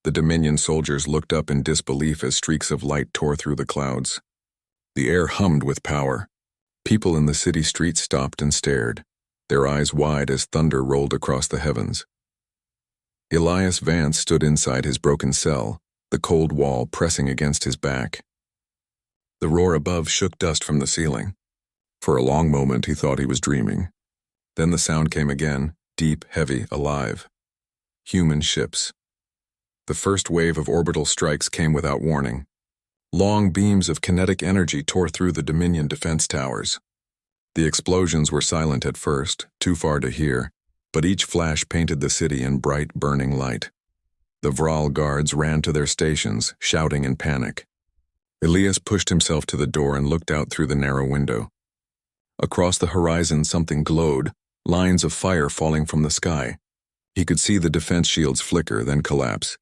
The Dominion soldiers looked up in disbelief as streaks of light tore through the clouds. The air hummed with power. People in the city streets stopped and stared, their eyes wide as thunder rolled across the heavens. Elias Vance stood inside his broken cell, the cold wall pressing against his back. The roar above shook dust from the ceiling. For a long moment he thought he was dreaming. Then the sound came again, deep, heavy, alive. Human ships. The first wave of orbital strikes came without warning. Long beams of kinetic energy tore through the Dominion defense towers. The explosions were silent at first, too far to hear, but each flash painted the city in bright, burning light. The Vral guards ran to their stations, shouting in panic. Elias pushed himself to the door and looked out through the narrow window. Across the horizon something glowed, lines of fire falling from the sky. He could see the defense shields flicker, then collapse.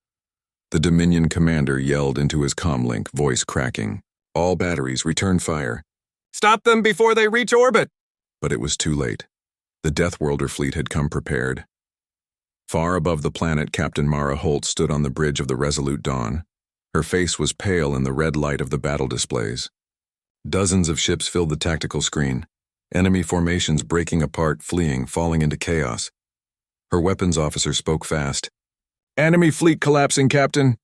The Dominion commander yelled into his comlink, voice cracking. "All batteries, return fire. Stop them before they reach orbit!" But it was too late. The Deathworlder fleet had come prepared. Far above the planet, Captain Mara Holt stood on the bridge of the Resolute Dawn. Her face was pale in the red light of the battle displays. Dozens of ships filled the tactical screen, enemy formations breaking apart, fleeing, falling into chaos. Her weapons officer spoke fast. "Enemy fleet collapsing, Captain."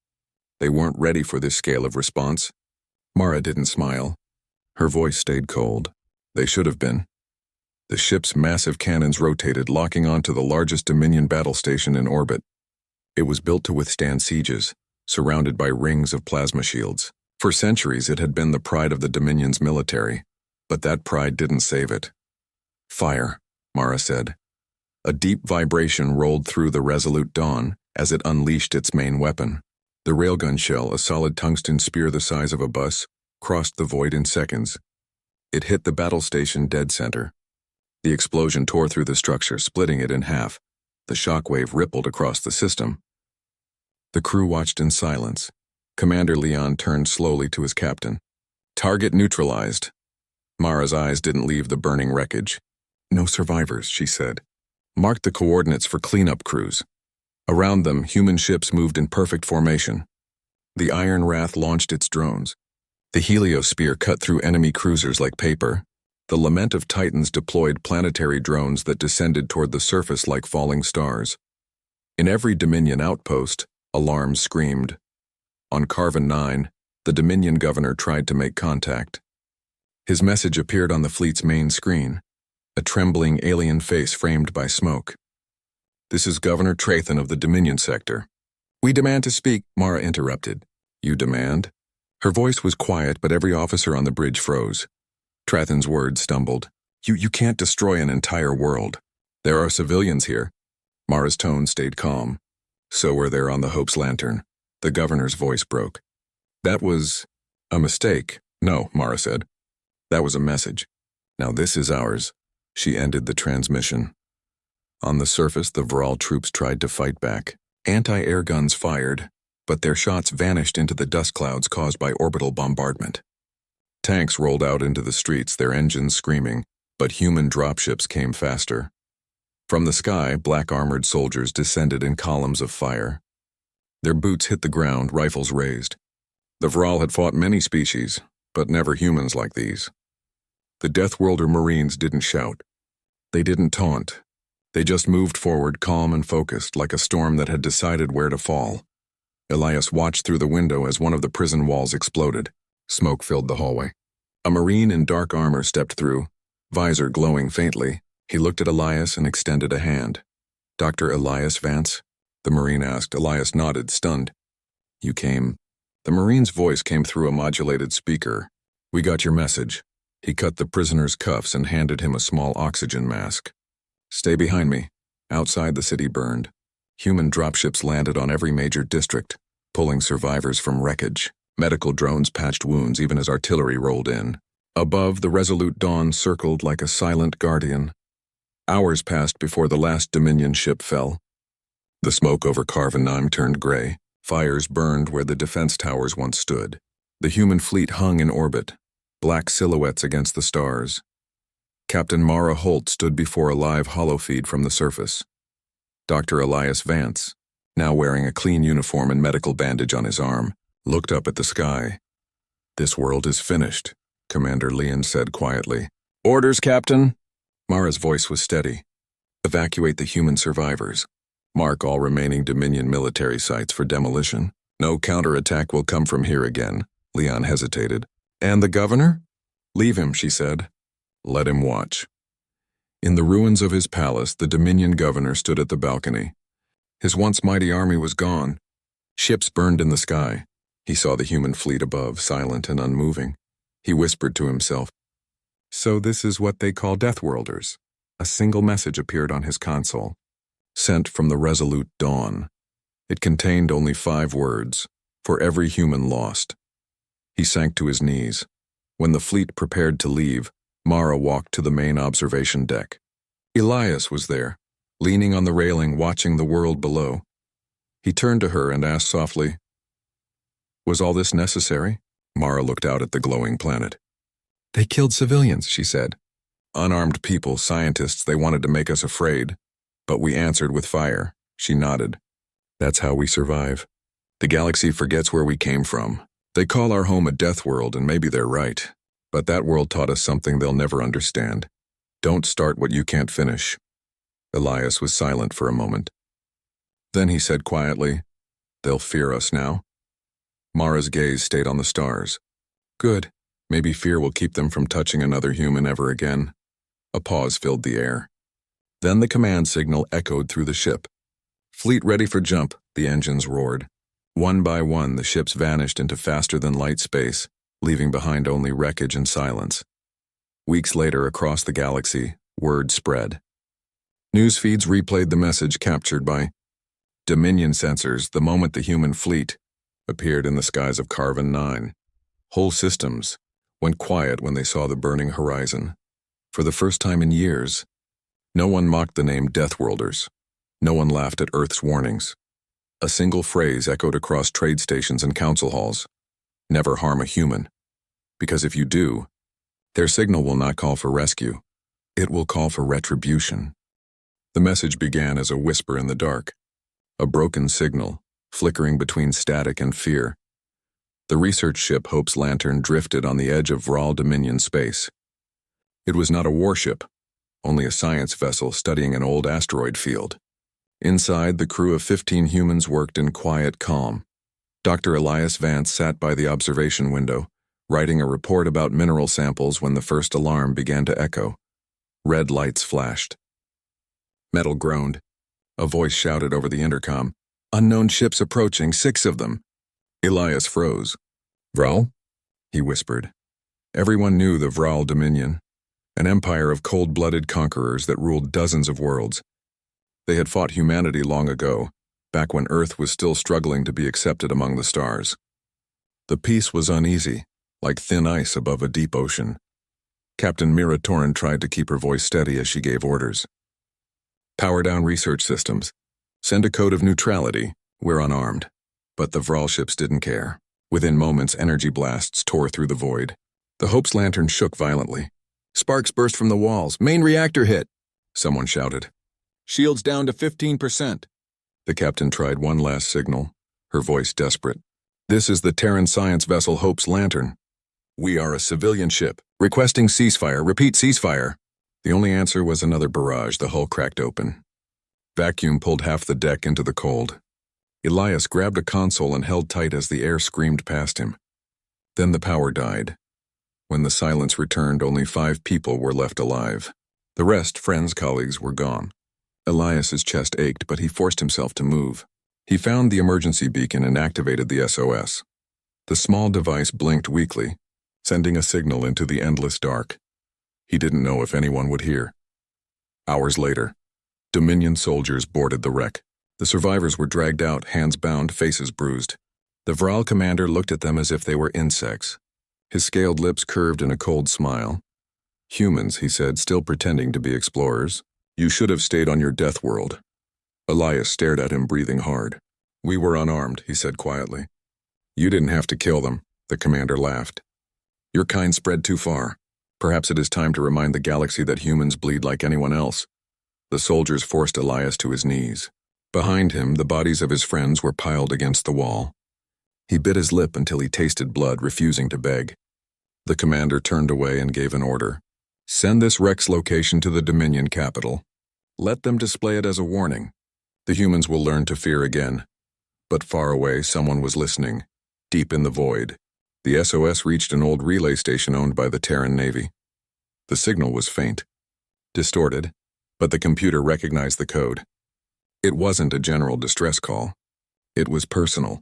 They weren't ready for this scale of response. Mara didn't smile. Her voice stayed cold. They should have been. The ship's massive cannons rotated, locking onto the largest Dominion battle station in orbit. It was built to withstand sieges, surrounded by rings of plasma shields. For centuries it had been the pride of the Dominion's military, but that pride didn't save it. "Fire," Mara said. A deep vibration rolled through the Resolute Dawn as it unleashed its main weapon. The railgun shell, a solid tungsten spear the size of a bus, crossed the void in seconds. It hit the battle station dead center. The explosion tore through the structure, splitting it in half. The shockwave rippled across the system. The crew watched in silence. Commander Leon turned slowly to his captain. "Target neutralized." Mara's eyes didn't leave the burning wreckage. "No survivors," she said. "Mark the coordinates for cleanup crews." Around them, human ships moved in perfect formation. The Iron Wrath launched its drones. The Heliosphere cut through enemy cruisers like paper. The Lament of Titans deployed planetary drones that descended toward the surface like falling stars. In every Dominion outpost, alarms screamed. On Carvin 9, the Dominion governor tried to make contact. His message appeared on the fleet's main screen, a trembling alien face framed by smoke. "This is Governor Trathan of the Dominion sector." "We demand to speak," Mara interrupted. "You demand?" Her voice was quiet, but every officer on the bridge froze. Trathan's words stumbled. You can't destroy an entire world. There are civilians here." Mara's tone stayed calm. "So were there on the Hope's lantern." The governor's voice broke. "That was a mistake." "No," Mara said. "That was a message. Now this is ours." She ended the transmission. On the surface, the Vral troops tried to fight back. Anti-air guns fired, but their shots vanished into the dust clouds caused by orbital bombardment. Tanks rolled out into the streets, their engines screaming, but human dropships came faster. From the sky, black-armored soldiers descended in columns of fire. Their boots hit the ground, rifles raised. The Vral had fought many species, but never humans like these. The Deathworlder Marines didn't shout. They didn't taunt. They just moved forward, calm and focused, like a storm that had decided where to fall. Elias watched through the window as one of the prison walls exploded. Smoke filled the hallway. A Marine in dark armor stepped through, visor glowing faintly. He looked at Elias and extended a hand. "Dr. Elias Vance?" the Marine asked. Elias nodded, stunned. "You came." The Marine's voice came through a modulated speaker. "We got your message." He cut the prisoner's cuffs and handed him a small oxygen mask. "Stay behind me." Outside, the city burned. Human dropships landed on every major district, pulling survivors from wreckage. Medical drones patched wounds even as artillery rolled in. Above, the Resolute Dawn circled like a silent guardian. Hours passed before the last Dominion ship fell. The smoke over Carvin 9 turned gray. Fires burned where the defense towers once stood. The human fleet hung in orbit, black silhouettes against the stars. Captain Mara Holt stood before a live holofeed from the surface. "Dr. Elias Vance." now wearing a clean uniform and medical bandage on his arm, looked up at the sky. "This world is finished," Commander Leon said quietly. "Orders, Captain." Mara's voice was steady. "Evacuate the human survivors. Mark all remaining Dominion military sites for demolition. No counterattack will come from here again." Leon hesitated. "And the governor?" "Leave him," she said. "Let him watch." In the ruins of his palace, the Dominion governor stood at the balcony. His once mighty army was gone. Ships burned in the sky. He saw the human fleet above, silent and unmoving. He whispered to himself, "So this is what they call Deathworlders." A single message appeared on his console, sent from the resolute Dawn. It contained only 5 words, "For every human lost." He sank to his knees. When the fleet prepared to leave, Mara walked to the main observation deck. Elias was there, leaning on the railing, watching the world below. He turned to her and asked softly, "Was all this necessary?" Mara looked out at the glowing planet. "They killed civilians," she said. "Unarmed people, scientists, they wanted to make us afraid. But we answered with fire." She nodded. "That's how we survive. The galaxy forgets where we came from. They call our home a death world, and maybe they're right. But that world taught us something they'll never understand. Don't start what you can't finish." Elias was silent for a moment. Then he said quietly, "They'll fear us now." Mara's gaze stayed on the stars. "Good. Maybe fear will keep them from touching another human ever again." A pause filled the air. Then the command signal echoed through the ship. "Fleet ready for jump," the engines roared. One by one, the ships vanished into faster-than-light space, leaving behind only wreckage and silence. Weeks later, across the galaxy, word spread. News feeds replayed the message captured by Dominion sensors the moment the human fleet appeared in the skies of Carven 9. Whole systems went quiet when they saw the burning horizon. For the first time in years, no one mocked the name Deathworlders. No one laughed at Earth's warnings. A single phrase echoed across trade stations and council halls. "Never harm a human. Because if you do, their signal will not call for rescue. It will call for retribution." The message began as a whisper in the dark, a broken signal, flickering between static and fear. The research ship Hope's Lantern drifted on the edge of Vral Dominion space. It was not a warship, only a science vessel studying an old asteroid field. Inside, the crew of 15 humans worked in quiet calm. Dr. Elias Vance sat by the observation window, writing a report about mineral samples when the first alarm began to echo. Red lights flashed. Metal groaned. A voice shouted over the intercom, "Unknown ships approaching, 6 of them." Elias froze. "Vral?" he whispered. Everyone knew the Vral Dominion, an empire of cold-blooded conquerors that ruled dozens of worlds. They had fought humanity long ago, back when Earth was still struggling to be accepted among the stars. The peace was uneasy, like thin ice above a deep ocean. Captain Mira Torrin tried to keep her voice steady as she gave orders. "Power down research systems. Send a code of neutrality. We're unarmed." But the Vral ships didn't care. Within moments, energy blasts tore through the void. The Hope's Lantern shook violently. "Sparks burst from the walls. Main reactor hit!" someone shouted. "Shields down to 15%. The captain tried one last signal, her voice desperate. "This is the Terran science vessel Hope's Lantern. We are a civilian ship. Requesting ceasefire. Repeat ceasefire." The only answer was another barrage. The hull cracked open. Vacuum pulled half the deck into the cold. Elias grabbed a console and held tight as the air screamed past him. Then the power died. When the silence returned, only 5 people were left alive. The rest, friends, colleagues, were gone. Elias's chest ached, but he forced himself to move. He found the emergency beacon and activated the SOS. The small device blinked weakly, sending a signal into the endless dark. He didn't know if anyone would hear. Hours later, Dominion soldiers boarded the wreck. The survivors were dragged out, hands bound, faces bruised. The Vral commander looked at them as if they were insects. His scaled lips curved in a cold smile. "Humans," he said, still pretending to be explorers. "You should have stayed on your death world." Elias stared at him, breathing hard. "We were unarmed," he said quietly. "You didn't have to kill them," the commander laughed. "Your kind spread too far. Perhaps it is time to remind the galaxy that humans bleed like anyone else." The soldiers forced Elias to his knees. Behind him, the bodies of his friends were piled against the wall. He bit his lip until he tasted blood, refusing to beg. The commander turned away and gave an order. Send this Rex location to the Dominion capital. Let them display it as a warning. The humans will learn to fear again. But far away, someone was listening, deep in the void. The SOS reached an old relay station owned by the Terran Navy. The signal was faint, distorted, but the computer recognized the code. It wasn't a general distress call. It was personal.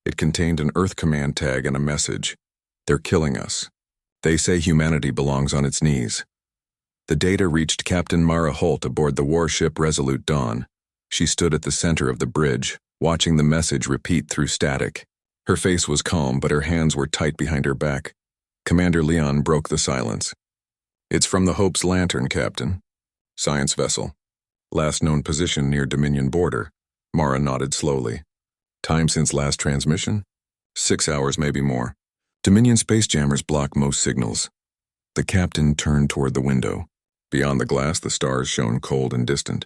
It contained an Earth command tag and a message. They're killing us. They say humanity belongs on its knees. The data reached Captain Mara Holt aboard the warship Resolute Dawn. She stood at the center of the bridge, watching the message repeat through static. Her face was calm, but her hands were tight behind her back. Commander Leon broke the silence. It's from the Hope's Lantern, Captain. Science vessel. Last known position near Dominion border. Mara nodded slowly. Time since last transmission? 6 hours, maybe more. Dominion space jammers block most signals. The captain turned toward the window. Beyond the glass, the stars shone cold and distant.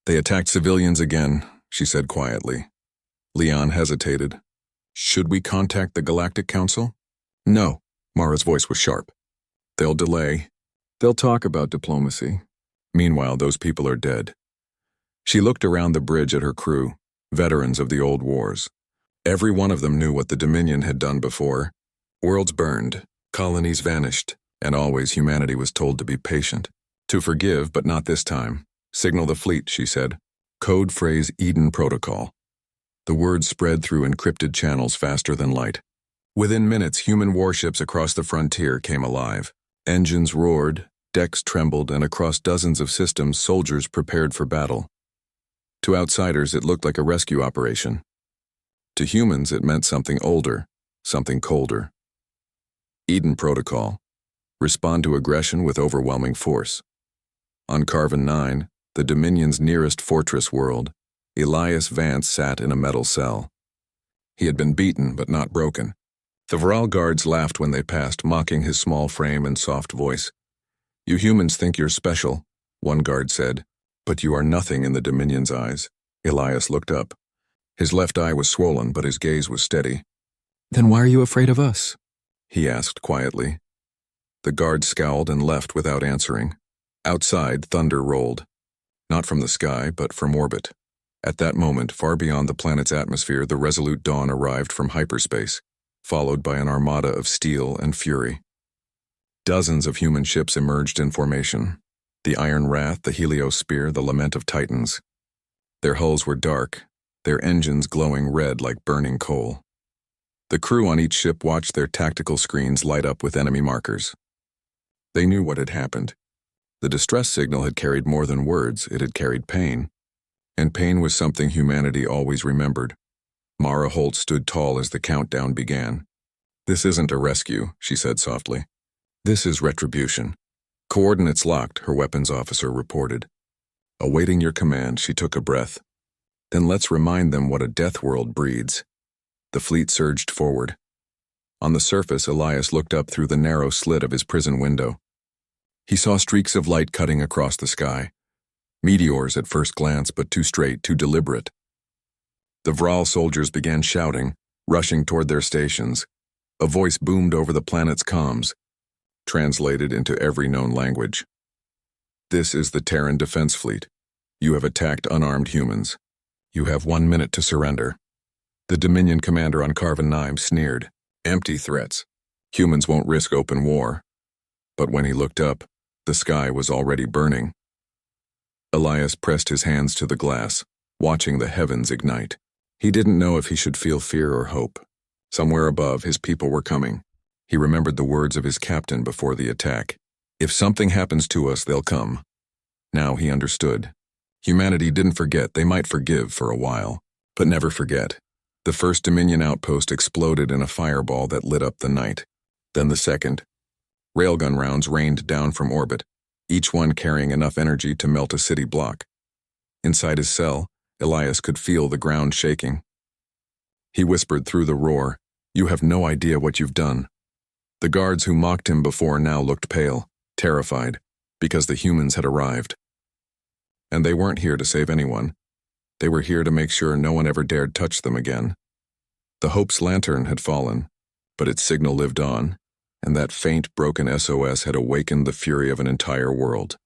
They attacked civilians again, she said quietly. Leon hesitated. Should we contact the Galactic Council? No, Mara's voice was sharp. They'll delay. They'll talk about diplomacy. Meanwhile, those people are dead. She looked around the bridge at her crew, veterans of the old wars. Every one of them knew what the Dominion had done before. Worlds burned, colonies vanished, and always humanity was told to be patient. To forgive, but not this time. Signal the fleet, she said. Code phrase Eden Protocol. The words spread through encrypted channels faster than light. Within minutes, human warships across the frontier came alive. Engines roared, decks trembled, and across dozens of systems, soldiers prepared for battle. To outsiders, it looked like a rescue operation. To humans, it meant something older, something colder. Eden Protocol. Respond to aggression with overwhelming force. On Carven 9, the Dominion's nearest fortress world, Elias Vance sat in a metal cell. He had been beaten, but not broken. The Vral guards laughed when they passed, mocking his small frame and soft voice. You humans think you're special, one guard said, but you are nothing in the Dominion's eyes. Elias looked up. His left eye was swollen, but his gaze was steady. Then why are you afraid of us? He asked quietly. The guard scowled and left without answering. Outside, thunder rolled. Not from the sky, but from orbit. At that moment, far beyond the planet's atmosphere, the Resolute Dawn arrived from hyperspace, followed by an armada of steel and fury. Dozens of human ships emerged in formation. The Iron Wrath, the Helios Spear, the Lament of Titans. Their hulls were dark, their engines glowing red like burning coal. The crew on each ship watched their tactical screens light up with enemy markers. They knew what had happened. The distress signal had carried more than words, it had carried pain. And pain was something humanity always remembered. Mara Holt stood tall as the countdown began. This isn't a rescue, she said softly. This is Retribution. Coordinates locked, her weapons officer reported. Awaiting your command, she took a breath. Then let's remind them what a death world breeds. The fleet surged forward. On the surface, Elias looked up through the narrow slit of his prison window. He saw streaks of light cutting across the sky. Meteors at first glance, but too straight, too deliberate. The Vral soldiers began shouting, rushing toward their stations. A voice boomed over the planet's comms, translated into every known language. This is the Terran Defense Fleet. You have attacked unarmed humans. You have 1 minute to surrender. The Dominion commander on Carven 9 sneered. Empty threats. Humans won't risk open war. But when he looked up, the sky was already burning. Elias pressed his hands to the glass, watching the heavens ignite. He didn't know if he should feel fear or hope. Somewhere above, his people were coming. He remembered the words of his captain before the attack. If something happens to us, they'll come. Now he understood. Humanity didn't forget. They might forgive for a while, but never forget. The first Dominion outpost exploded in a fireball that lit up the night. Then the second. Railgun rounds rained down from orbit, each one carrying enough energy to melt a city block. Inside his cell, Elias could feel the ground shaking. He whispered through the roar, "You have no idea what you've done." The guards who mocked him before now looked pale, terrified, because the humans had arrived. And they weren't here to save anyone. They were here to make sure no one ever dared touch them again. The Hope's lantern had fallen, but its signal lived on, and that faint, broken SOS had awakened the fury of an entire world.